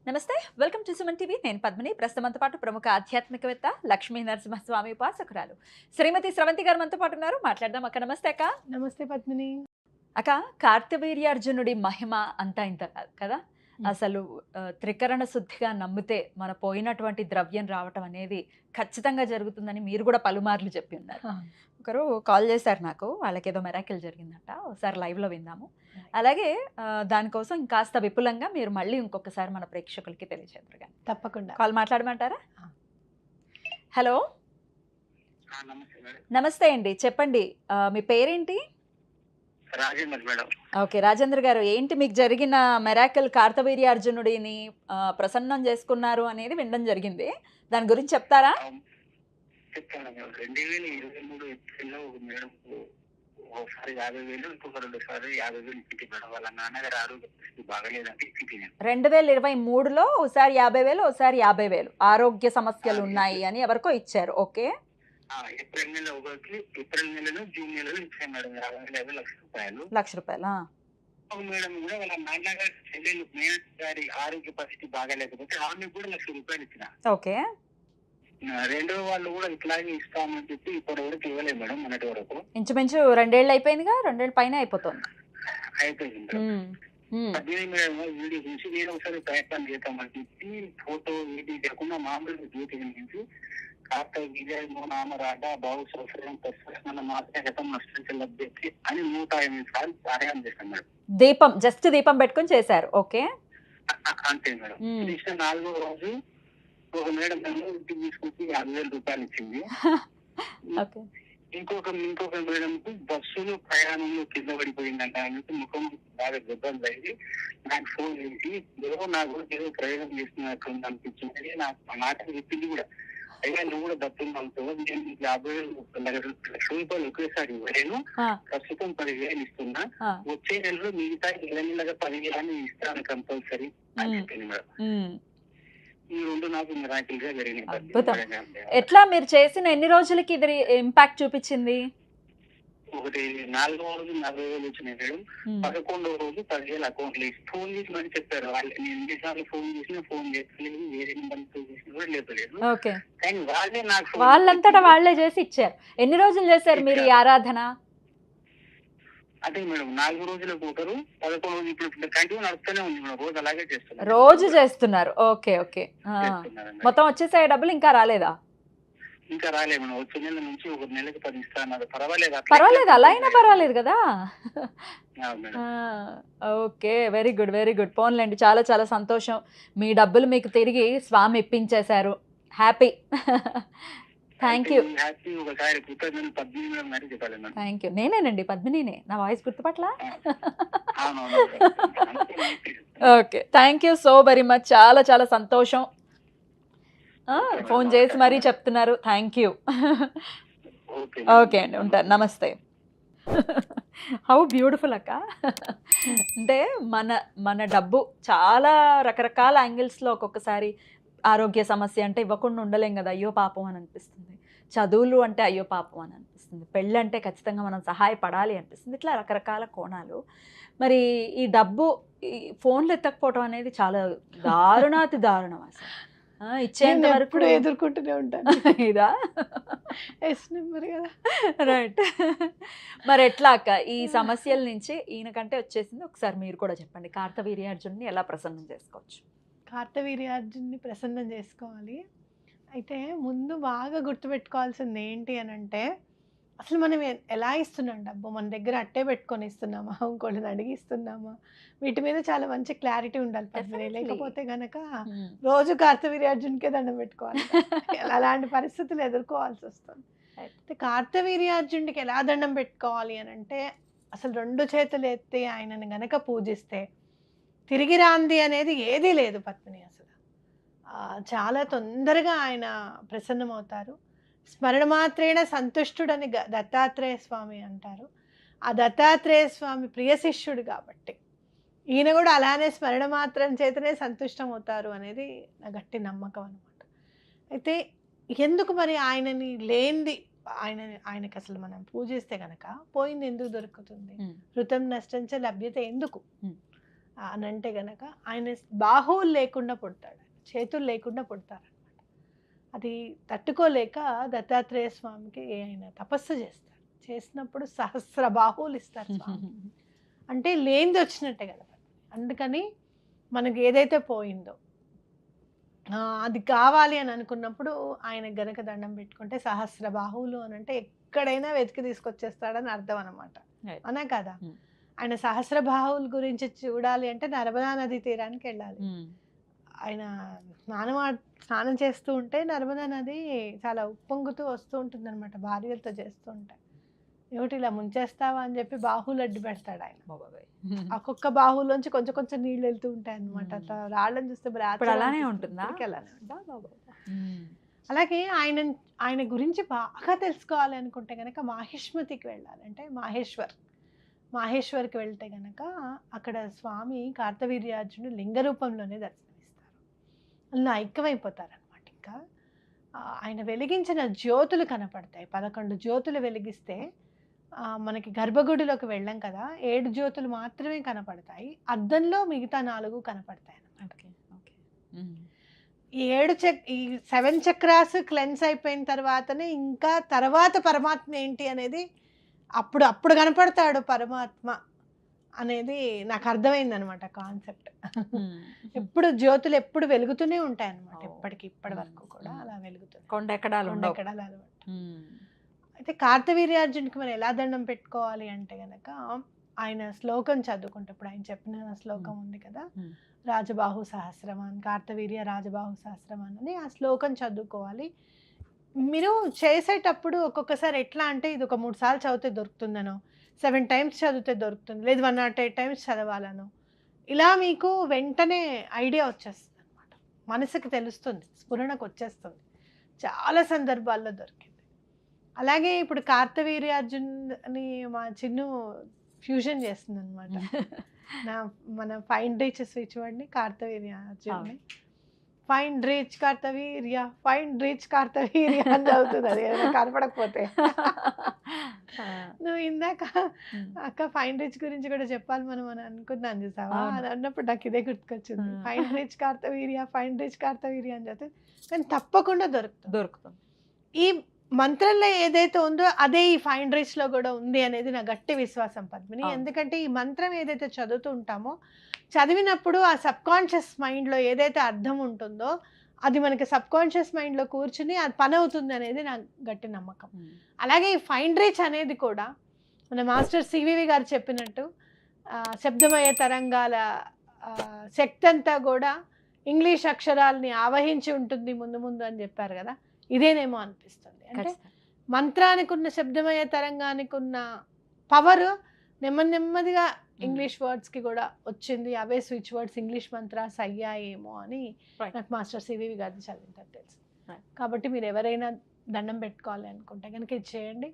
నమస్తే, welcome to Suman TV. నేను పద్మిని. ప్రస్తుతంతో పాటు ప్రముఖ ఆధ్యాత్మికవేత్త లక్ష్మీ నరసింహస్వామి ఉపాసకురాలు శ్రీమతి స్రవంతి గారు మనతో పాటు ఉన్నారు. మాట్లాడదాం అక్క. నమస్తే అక్క. నమస్తే పద్మిని. అక్క, కార్తవీర్యార్జునుడి మహిమ అంతా ఇంత కాదు కదా. అసలు త్రికరణ శుద్ధిగా నమ్మితే మన పోయినటువంటి ద్రవ్యం రావటం అనేది ఖచ్చితంగా జరుగుతుందని మీరు కూడా పలుమార్లు చెప్పి ఉన్నారు. ఒకరు కాల్ చేశారు నాకు, వాళ్ళకి ఏదో మెరాకిల్ జరిగిందంట. ఒకసారి లైవ్లో విందాము. అలాగే దానికోసం ఇంకాస్త విపులంగా మీరు మళ్ళీ ఇంకొకసారి మన ప్రేక్షకులకి తెలియజేద్దరు కానీ. తప్పకుండా. కాల్ మాట్లాడమంటారా? హలో, నమస్తే అండి, చెప్పండి. మీ పేరేంటి? రాజేంద్ర మేడం. ఓకే రాజేంద్ర గారు, ఏంటి మీకు జరిగిన మెరాకిల్? కార్తవీర్యార్జునుడిని ప్రసన్నం చేసుకున్నారు అనేది వినడం జరిగింది. దాని గురించి చెప్తారా? చెప్తాను. 2023 ఏప్రిల్లో మేడం ఒకసారి 50,000, ఇంకొక 2 సార్లు 50,000 ఇచ్చింది మేడం. వాళ్ళ నాన్నగారు ఆరోగ్య పరిస్థితి బాగలేదంటే ఇచ్చింది. 2023లో ఒకసారి 50,000, ఒకసారి 50,000 ఆరోగ్య సమస్యలు ఉన్నాయి అని ఎవరికో ఇచ్చారు. ఓకే. ఏప్రిల్ నెల ఒకటి, ఏప్రిల్ నెలలో జూన్ నెలలో ఇచ్చాను మేడం. 50,000 లక్ష రూపాయలు. మేడం కూడా వాళ్ళ నాన్నగారి చెల్లెలు మేనత్ గారి ఆరోగ్య పరిస్థితి బాగాలేకపోతే ఆమెకు కూడా 1,00,000 రూపాయలు ఇచ్చిన. ఓకే. రెండో వాళ్ళు కూడా ఇట్లాగే ఇస్తామని చెప్పి ఇప్పటి వరకు ఇవ్వలేదు మేడం. మొన్నటి వరకు ఇంచుమించు 2 ఏళ్ళు అయిపోయిందిగా, 2 ఏళ్ళ పైన అయిపోతుంది. అయిపోయింది వీడియో చూసి నేను ఒకసారి ప్రయత్నం చేద్దామని చెప్పి ఫోటో ఏది లేకుండా మామూలుగా జ్యోతి వెలిగించి కార్తవీర్య నామరాట బాబు సంవత్సరం ప్రస్తుతం మాత్రమే గతం నష్టించలభ్యతి అని 108 సార్లు పారాయణం చేశాను మేడం. దీపం, జస్ట్ దీపం పెట్టుకుని చేశారు. ఓకే. అంతే మేడం. చేసిన 4వ రోజు ఒక మేడం ఇంటికి తీసుకొచ్చి 50,000 రూపాయలు ఇచ్చింది. ఇంకొక మేడం కు బస్సులో ప్రయాణంలో కింద పడిపోయిందంట. ఆయనకు ముఖం బాగా దెబ్బలు తగిలి నాకు ఫోన్ చేసి ఏదో నా గురించి ఏదో ప్రయోగం చేస్తున్నట్టు అనిపించింది. నాకు మాట చెప్పింది కూడా, అయినా నువ్వు కూడా దత్తులు అవుతావు, నేను 50,000 లక్ష రూపాయలు ఒకేసారి ఇవ్వలేను, ప్రస్తుతం 10,000 ఇస్తున్నా, వచ్చే నెలలో మిగతా నెలగా 10,000 ఇస్తాను కంపల్సరీ అని చెప్పింది మేడం. ఈ రెండు నాకు మిరాకిల్ గా జరిగినాయి. ఎట్లా మీరు చేసిన ఎన్ని రోజులకి ఇది ఇంపాక్ట్ చూపించింది? ఒకటి 4వ రోజు 40,000 వచ్చినాయి మేడం. 11వ రోజు 10,000 అకౌంట్ లో ఫోన్ చేసి మరి చెప్పారు. వాళ్ళు నేను ఎన్నిసార్లు ఫోన్ చేసినా ఫోన్ చేస్తలేదు, వేరే నెంబర్ చేసినా కూడా లేదు. కానీ వాళ్ళే నాకు వాళ్ళంతటా వాళ్ళే చేసి ఇచ్చారు. ఎన్ని రోజులు చేశారు మీరు ఈ ఆరాధన? అదే మేడం, 4 రోజులకు ఒకరు, 11 రోజు ఇప్పుడు కంటిన్యూ నడుస్తూనే ఉంది మేడం. రోజు అలాగే చేస్తున్నారు. రోజు చేస్తున్నారు. Okay okay. మొత్తం వచ్చేసాయి డబ్బులు? ఇంకా రాలేదా? ఇంకా రాలేదు మేడం. వచ్చే నెల నుంచి ఒక నెలకి 10 ఇస్తాను. పర్వాలేదు, అలా అయినా పర్వాలేదు కదా. Okay, very good very good. పోన్లేండి, చాలా చాలా సంతోషం. మీ డబ్బులు మీకు తిరిగి స్వామి ఇప్పించేశారు. Happy. Thank you. Thank you. నేనేనండి, పద్మినినే. నా వాయిస్ గుర్తుపట్ల? Okay, thank you so very much. చాలా చాలా సంతోషం. ఫోన్ చేసి మరీ చెప్తున్నారు. Thank you. ఓకే అండి, ఉంటాను. నమస్తే. హౌ బ్యూటిఫుల్ అక్క. అంటే మన డబ్బు చాలా రకరకాల యాంగిల్స్లో ఒక్కొక్కసారి ఆరోగ్య సమస్య అంటే ఇవ్వకుండా ఉండలేం కదా, అయ్యో పాపం అని అనిపిస్తుంది. చదువులు అంటే అయ్యో పాపం అని అనిపిస్తుంది. పెళ్ళి అంటే ఖచ్చితంగా మనం సహాయపడాలి అనిపిస్తుంది. ఇట్లా రకరకాల కోణాలు. మరి ఈ డబ్బు ఈ ఫోన్లు ఎత్తకపోవడం అనేది చాలా దారుణాతి దారుణం. అసలు ఇచ్చేంత వరకు ఎదుర్కొంటూనే ఉంటాను. ఇదా కదా. రైట్. మరి ఎట్లా అక్క ఈ సమస్యల నుంచి ఈయనకంటే వచ్చేసింది? ఒకసారి మీరు కూడా చెప్పండి, కార్తవీర్యార్జున్ని ఎలా ప్రసన్నం చేసుకోవచ్చు? కార్తవీర్యార్జున్ని ప్రసన్నం చేసుకోవాలి అయితే ముందు బాగా గుర్తుపెట్టుకోవాల్సింది ఏంటి అని అంటే, అసలు మనం ఎలా ఇస్తున్నాం డబ్బు? మన దగ్గర అట్టే పెట్టుకొని ఇస్తున్నామా, ఇంకోళ్ళని అడిగి ఇస్తున్నామా? వీటి మీద చాలా మంచి క్లారిటీ ఉండాలి పద్మిని. లేకపోతే గనక రోజు కార్తవీర్యార్జునికే దండం పెట్టుకోవాలి. అలాంటి పరిస్థితులు ఎదుర్కోవాల్సి వస్తుంది. అయితే కార్తవీర్యార్జునికి ఎలా దండం పెట్టుకోవాలి అని అంటే, అసలు 2 చేతులు ఎత్తి ఆయనని గనక పూజిస్తే తిరిగి రాంది అనేది ఏదీ లేదు పద్మిని. అసలు చాలా తొందరగా ఆయన ప్రసన్నమవుతారు. స్మరణ మాత్రేణ సంతుష్టుడని దత్తాత్రేయ స్వామి అంటారు. ఆ దత్తాత్రేయ స్వామి ప్రియ శిష్యుడు కాబట్టి ఈయన కూడా అలానే స్మరణ మాత్రం చేతనే సంతుష్టం అవుతారు అనేది నా గట్టి నమ్మకం అనమాట. అయితే ఎందుకు మరి ఆయనని లేనిది ఆయనకి అసలు మనం పూజిస్తే గనక పోయింది ఎందుకు దొరుకుతుంది? ఋతం నష్టంచ లభ్యత ఎందుకు? అని అంటే గనక ఆయన బాహువులు లేకుండా పుడతాడు, చేతులు లేకుండా పుడతారనమాట. అది తట్టుకోలేక దత్తాత్రేయ స్వామికి ఆయన తపస్సు చేస్తారు. చేసినప్పుడు సహస్ర బాహువులు ఇస్తారు స్వామి. అంటే లేనిది వచ్చినట్టే కదా. అందుకని మనకి ఏదైతే పోయిందో అది కావాలి అని అనుకున్నప్పుడు ఆయన గనక దండం పెట్టుకుంటే సహస్ర బాహువులు అని అంటే ఎక్కడైనా వెతికి తీసుకొచ్చేస్తాడని అర్థం అనమాట. అనే కదా. ఆయన సహస్ర బాహువుల గురించి చూడాలి అంటే నర్మదా నది తీరానికి వెళ్ళాలి. ఆయన స్నానం చేస్తూ ఉంటే నర్మదా నది చాలా ఉప్పొంగుతూ వస్తూ ఉంటుంది అనమాట, భార్యలతో చేస్తూ ఉంటే. ఏమిటి ఇలా ముంచేస్తావా అని చెప్పి బాహువులు అడ్డు పెడతాడు ఆయన. ఒక్కొక్క బాహువులోంచి కొంచెం కొంచెం నీళ్ళు వెళ్తూ ఉంటాయి అనమాట. అట్లా రాళ్ళని చూస్తే అలానే ఉంటుందా? అలానే ఉంటా. అలాగే ఆయన గురించి బాగా తెలుసుకోవాలి అనుకుంటే కనుక మాహిష్మతికి వెళ్ళాలి. అంటే మాహేశ్వర్కి వెళ్తే గనక అక్కడ స్వామి కార్తవీర్యార్జునుడు లింగ రూపంలోనే దర్శనమిస్తారు. అందులో ఐక్యమైపోతారనమాట. ఇంకా ఆయన వెలిగించిన జ్యోతులు కనపడతాయి. 11 జ్యోతులు వెలిగిస్తే మనకి గర్భగుడిలోకి వెళ్ళాం కదా, 7 జ్యోతులు మాత్రమే కనపడతాయి. అద్దంలో మిగతా 4 కనపడతాయి అన్నమాట. ఈ 7 చక్రాస్ క్లెన్స్ అయిపోయిన తర్వాతనే ఇంకా తర్వాత పరమాత్మ ఏంటి అనేది అప్పుడు కనపడతాడు పరమాత్మ అనేది నాకు అర్థమైంది అనమాట కాన్సెప్ట్. ఎప్పుడు జ్యోతులు ఎప్పుడు వెలుగుతూనే ఉంటాయి అనమాట, ఇప్పటి వరకు కూడా అలా వెలుగుతుంది. కొండెక్కడాలు అనమాట. అయితే కార్తవీర్యార్జునికి మనం ఎలా దండం పెట్టుకోవాలి అంటే గనక ఆయన శ్లోకం చదువుకుంటే, ఇప్పుడు ఆయన చెప్పిన శ్లోకం ఉంది కదా, రాజబాహు సహస్రమాన్, కార్తవీర్య రాజబాహు సహస్రమాన్ అని ఆ శ్లోకం చదువుకోవాలి. మీరు చేసేటప్పుడు ఒక్కొక్కసారి ఎట్లా అంటే ఇది ఒక 3 సార్లు చదివితే దొరుకుతుందనో, 7 టైమ్స్ చదివితే దొరుకుతుంది, లేదు 108 టైమ్స్ చదవాలనో, ఇలా మీకు వెంటనే ఐడియా వచ్చేస్తుంది అనమాట. మనసుకి తెలుస్తుంది, స్ఫురణకు వచ్చేస్తుంది. చాలా సందర్భాల్లో దొరికింది. అలాగే ఇప్పుడు కార్తవీర్యార్జున్ని మా చిన్ను ఫ్యూజన్ చేస్తుంది అనమాట. మన ఫైండ్ రీచ్ స్విచ్ వాడిని కార్తవీర్యార్జున్ని ఫైండ్ రీచ్ కార్తవీర్య అని చదువుతుంది. అది ఏదైనా కనపడకపోతే నువ్వు ఇందాక అక్క ఫైండ్ రీచ్ గురించి కూడా చెప్పాలి మనం అని అనుకున్నాను చూసావా, అని అన్నప్పుడు నాకు ఇదే గుర్తుకొచ్చింది. ఫైండ్ రీచ్ కార్తవీర్య అని చదివితే కానీ తప్పకుండా దొరుకుతుంది. ఈ మంత్రంలో ఏదైతే ఉందో అదే ఈ ఫైండ్ రీచ్ లో కూడా ఉంది అనేది నా గట్టి విశ్వాసం పద్మిని. ఎందుకంటే ఈ మంత్రం ఏదైతే చదువుతూ ఉంటామో, చదివినప్పుడు ఆ సబ్ కాన్షియస్ మైండ్లో ఏదైతే అర్థం ఉంటుందో అది మనకి సబ్ కాన్షియస్ మైండ్లో కూర్చుని అది పని అవుతుంది అనేది నా గట్టి నమ్మకం. అలాగే ఈ ఫైండ్ రీచ్ అనేది కూడా మన మాస్టర్ సివివి గారు చెప్పినట్టు శబ్దమయ తరంగాల శక్తి అంతా కూడా ఇంగ్లీష్ అక్షరాలని ఆవహించి ఉంటుంది ముందు అని చెప్పారు కదా, ఇదేనేమో అనిపిస్తుంది. అంటే మంత్రానికి ఉన్న శబ్దమయ తరంగానికి ఉన్న పవర్ నెమ్మదిగా ఇంగ్లీష్ వర్డ్స్ కి కూడా వచ్చింది. అవే స్విచ్ వర్డ్స్ ఇంగ్లీష్ మంత్రాస్ అయ్యాయేమో అని నాకు మాస్టర్ సివివి గారిని చదివిందని తెలుసు. కాబట్టి మీరు ఎవరైనా దండం పెట్టుకోవాలి అనుకుంటే కనుక ఇది చేయండి.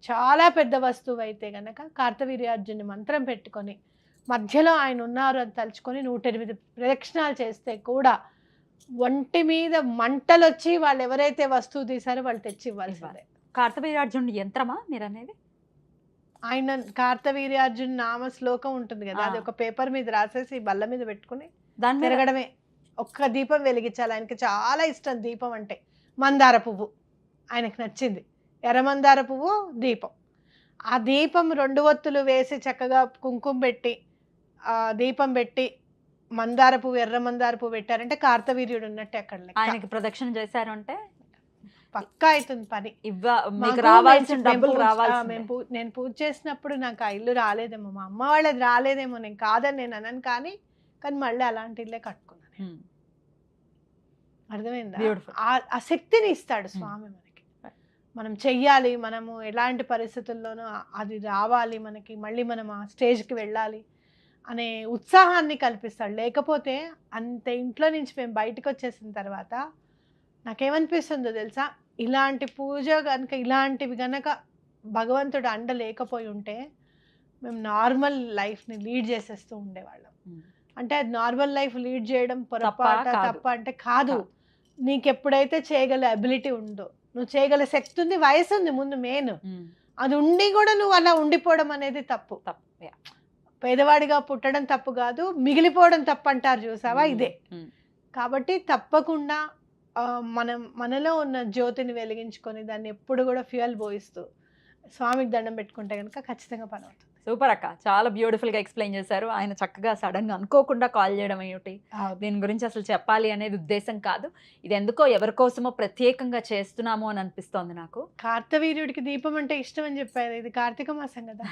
చాలా పెద్ద వస్తువు అయితే కనుక కార్తవీర్యార్జుని మంత్రం పెట్టుకొని మధ్యలో ఆయన ఉన్నారు అని తలుచుకొని 108 ప్రదక్షిణాలు చేస్తే కూడా ఒంటి మీద మంటలు వచ్చి వాళ్ళు ఎవరైతే వస్తువు తీసారో వాళ్ళు తెచ్చి ఇవ్వాల్సిందే. కార్తవీర్యార్జునుడు యంత్రమా మీరు అనేది? ఆయన కార్తవీర్యార్జున్ నామ శ్లోకం ఉంటుంది కదా, అది ఒక పేపర్ మీద రాసేసి బల్ల మీద పెట్టుకుని తిరగడమే. ఒక్క దీపం వెలిగించాలి. ఆయనకి చాలా ఇష్టం దీపం అంటే. మందార పువ్వు ఆయనకు నచ్చింది, ఎర్రమందార పువ్వు దీపం. ఆ దీపం 2 ఒత్తులు వేసి చక్కగా కుంకుమ పెట్టి ఆ దీపం పెట్టి మందార పువ్వు ఎర్ర మందార పువ్వు పెట్టారంటే కార్తవీర్యుడు ఉన్నట్టే. అక్కడ ఆయనకి ప్రదక్షిణ చేశారు అంటే పక్కా అవుతుంది పని. నేను పూజ చేసినప్పుడు నాకు ఆ ఇల్లు రాలేదేమో, మా అమ్మ వాళ్ళది రాలేదేమో, నేను కాదని నేను అనను, కానీ మళ్ళీ అలాంటి ఇల్లే కట్టుకున్నాను. అర్థమైందా? ఆ శక్తిని ఇస్తాడు స్వామి మనకి. మనం చెయ్యాలి, మనము ఎలాంటి పరిస్థితుల్లోనూ అది రావాలి మనకి, మళ్ళీ మనం ఆ స్టేజ్కి వెళ్ళాలి అనే ఉత్సాహాన్ని కల్పిస్తాడు. లేకపోతే అంత ఇంట్లో నుంచి మేము బయటకు వచ్చేసిన తర్వాత నాకేమనిపిస్తుందో తెలుసా, ఇలాంటి పూజ కనుక ఇలాంటివి కనుక భగవంతుడు అండ లేకపోయి ఉంటే మేము నార్మల్ లైఫ్ని లీడ్ చేసేస్తూ ఉండేవాళ్ళం. అంటే అది నార్మల్ లైఫ్ లీడ్ చేయడం పొరపాట తప్ప అంటే కాదు. నీకు ఎప్పుడైతే చేయగల అబిలిటీ ఉందో, నువ్వు చేయగల శక్తి ఉంది, వయసు ఉంది ముందు మెయిన్, అది ఉండి కూడా నువ్వు అలా ఉండిపోవడం అనేది తప్పు. పేదవాడిగా పుట్టడం తప్పు కాదు, మిగిలిపోవడం తప్పు అంటారు చూసావా, ఇదే. ఉమ్. కాబట్టి తప్పకుండా మనలో ఉన్న జ్యోతిని వెలిగించుకొని దాన్ని ఎప్పుడు కూడా ఫ్యూయల్ పోయిస్తూ స్వామికి దండం పెట్టుకుంటే కనుక ఖచ్చితంగా పని అవుతుంది. సూపర్ అక్క, చాలా బ్యూటిఫుల్ గా ఎక్స్ప్లెయిన్ చేశారు. ఆయన చక్కగా సడన్ గా అనుకోకుండా కాల్ చేయడం ఏమిటి, దీని గురించి అసలు చెప్పాలి అనేది ఉద్దేశం కాదు, ఇది ఎందుకో ఎవరికోసమో ప్రత్యేకంగా చేస్తున్నాము అని అనిపిస్తోంది నాకు. కార్తవీర్యుడికి దీపం అంటే ఇష్టం అని చెప్పారు, ఇది కార్తీక మాసం కదా,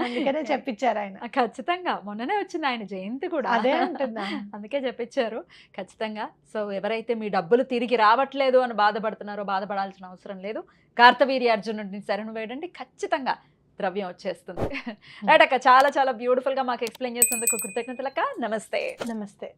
అందుకనే చెప్పించారు ఆయన. ఖచ్చితంగా మొన్ననే వచ్చింది ఆయన జయంతి కూడా, అదే అంటున్నా. అందుకే చెప్పించారు ఖచ్చితంగా. సో ఎవరైతే మీ డబ్బులు తిరిగి రావట్లేదు అని బాధపడుతున్నారో బాధపడాల్సిన అవసరం లేదు, కార్తవీర్యార్జునుడిని శరణు వేయండి, ఖచ్చితంగా ద్రవ్యం వచ్చేస్తుంది. రైట్ అక్క, చాలా చాలా బ్యూటిఫుల్ గా మాకు ఎక్స్ప్లెయిన్ చేసినందుకు కృతజ్ఞతలక్క. నమస్తే. నమస్తే.